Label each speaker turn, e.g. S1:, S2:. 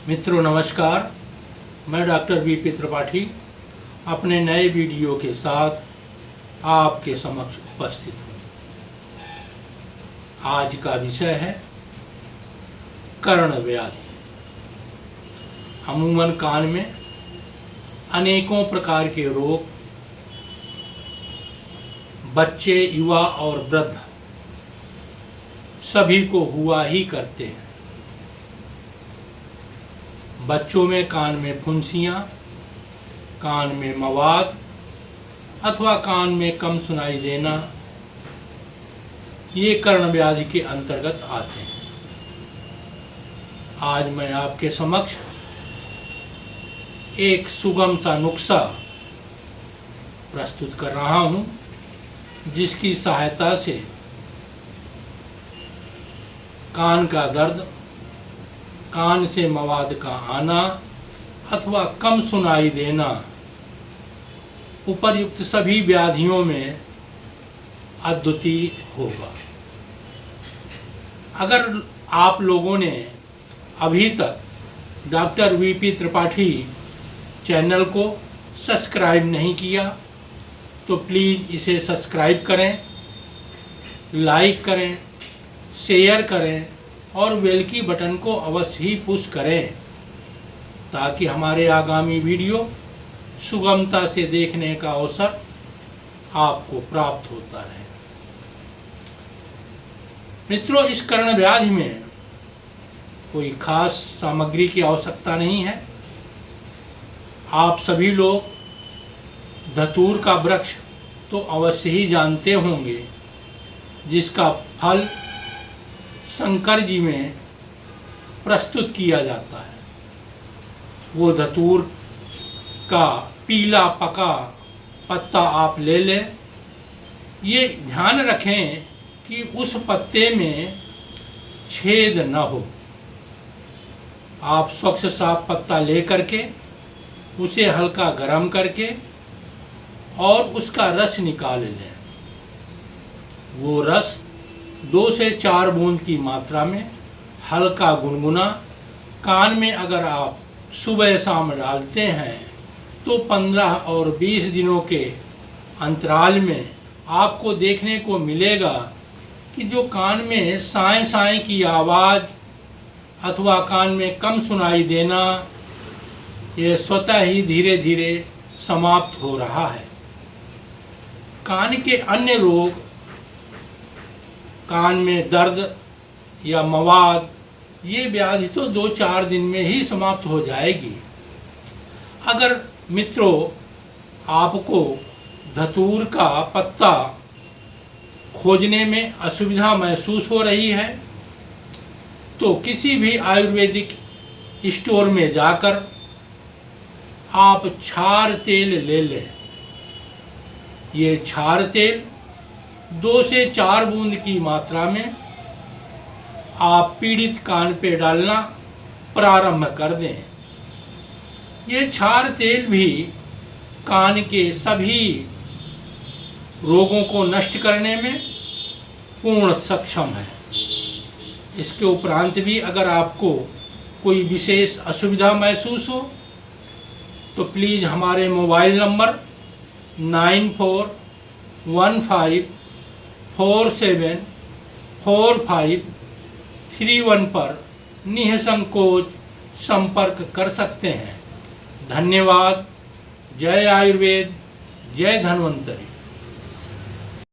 S1: मित्रों नमस्कार, मैं डॉक्टर वीपी त्रिपाठी अपने नए वीडियो के साथ आपके समक्ष उपस्थित हूँ। आज का विषय है कर्ण व्याधि। अमूमन कान में अनेकों प्रकार के रोग बच्चे, युवा और वृद्ध सभी को हुआ ही करते हैं। बच्चों में कान में फुंसियाँ, कान में मवाद अथवा कान में कम सुनाई देना, ये कर्ण व्याधि के अंतर्गत आते हैं। आज मैं आपके समक्ष एक सुगम सा नुस्खा प्रस्तुत कर रहा हूँ, जिसकी सहायता से कान का दर्द, कान से मवाद का आना अथवा कम सुनाई देना, उपर्युक्त सभी व्याधियों में अद्वितीय होगा। अगर आप लोगों ने अभी तक डॉक्टर वीपी त्रिपाठी चैनल को सब्सक्राइब नहीं किया तो प्लीज़ इसे सब्सक्राइब करें, लाइक करें, शेयर करें और बेल की बटन को अवश्य ही पुश करें, ताकि हमारे आगामी वीडियो सुगमता से देखने का अवसर आपको प्राप्त होता रहे। मित्रों, इस कर्ण व्याधि में कोई खास सामग्री की आवश्यकता नहीं है। आप सभी लोग धतूर का वृक्ष तो अवश्य ही जानते होंगे, जिसका फल शंकर जी में प्रस्तुत किया जाता है। वो धतूर का पीला पका पत्ता आप ले लें। ये ध्यान रखें कि उस पत्ते में छेद न हो। आप स्वच्छ साफ पत्ता ले करके उसे हल्का गरम करके और उसका रस निकाल लें। वो रस 2 से 4 बूंद की मात्रा में हल्का गुनगुना कान में अगर आप सुबह शाम डालते हैं तो 15 और 20 दिनों के अंतराल में आपको देखने को मिलेगा कि जो कान में साएं साएं की आवाज़ अथवा कान में कम सुनाई देना, ये स्वतः ही धीरे धीरे समाप्त हो रहा है। कान के अन्य रोग, कान में दर्द या मवाद, ये व्याधि तो 2-4 दिन में ही समाप्त हो जाएगी। अगर मित्रों आपको धतूर का पत्ता खोजने में असुविधा महसूस हो रही है तो किसी भी आयुर्वेदिक स्टोर में जाकर आप क्षार तेल ले लें। ये क्षार तेल 2 से 4 बूंद की मात्रा में आप पीड़ित कान पे डालना प्रारंभ कर दें। ये क्षार तेल भी कान के सभी रोगों को नष्ट करने में पूर्ण सक्षम है। इसके उपरांत भी अगर आपको कोई विशेष असुविधा महसूस हो तो प्लीज़ हमारे मोबाइल नंबर 9415474531 पर निःसंकोच संपर्क कर सकते हैं। धन्यवाद। जय आयुर्वेद, जय धन्वंतरी।